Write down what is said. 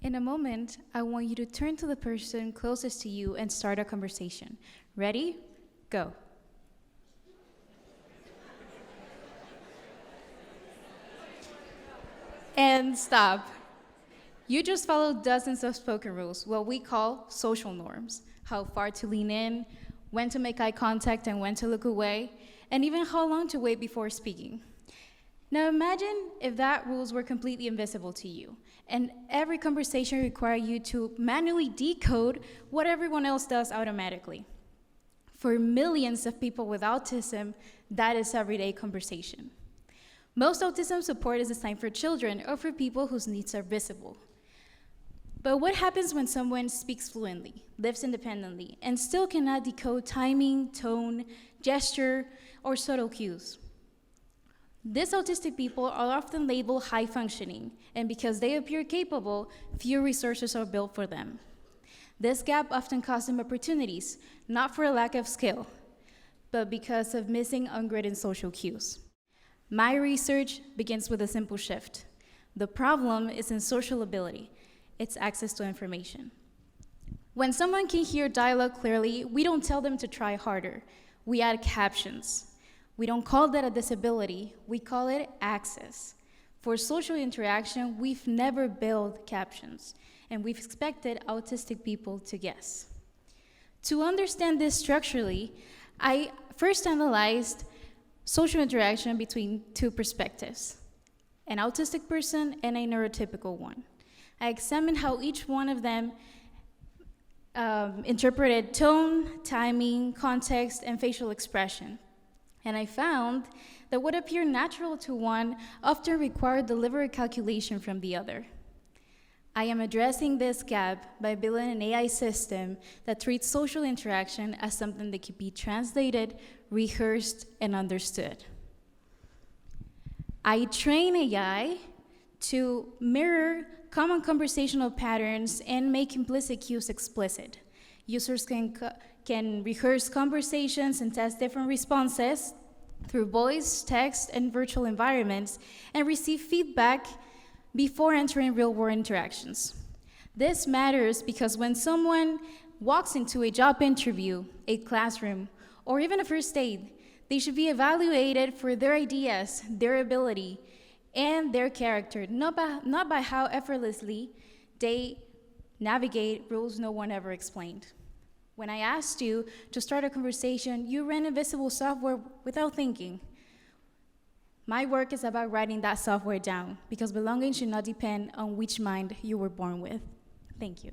In a moment, I want you to turn to the person closest to you and start a conversation. Ready? Go. And stop. You just followed dozens of spoken rules, what we call social norms. How far to lean in, when to make eye contact and when to look away, and even how long to wait before speaking. Now imagine if that rules were completely invisible to you, and every conversation required you to manually decode what everyone else does automatically. For millions of people with autism, that is everyday conversation. Most autism support is designed for children or for people whose needs are visible. But what happens when someone speaks fluently, lives independently, and still cannot decode timing, tone, gesture, or subtle cues? These autistic people are often labeled high functioning, and because they appear capable, few resources are built for them. This gap often costs them opportunities, not for a lack of skill, but because of missing unwritten social cues. My research begins with a simple shift. The problem isn't social ability, it's access to information. When someone can hear dialogue clearly, we don't tell them to try harder. We add captions. We don't call that a disability, we call it access. For social interaction, we've never built captions, and we've expected autistic people to guess. To understand this structurally, I first analyzed social interaction between two perspectives, an autistic person and a neurotypical one. I examined how each one of them interpreted tone, timing, context, and facial expression. And I found that what appeared natural to one often required deliberate calculation from the other. I am addressing this gap by building an AI system that treats social interaction as something that can be translated, rehearsed, and understood. I train AI to mirror common conversational patterns and make implicit cues explicit. Users can rehearse conversations and test different responses through voice, text, and virtual environments, and receive feedback before entering real-world interactions. This matters because when someone walks into a job interview, a classroom, or even a first date, they should be evaluated for their ideas, their ability, and their character, not by how effortlessly they navigate rules no one ever explained. When I asked you to start a conversation, you ran invisible software without thinking. My work is about writing that software down because belonging should not depend on which mind you were born with. Thank you.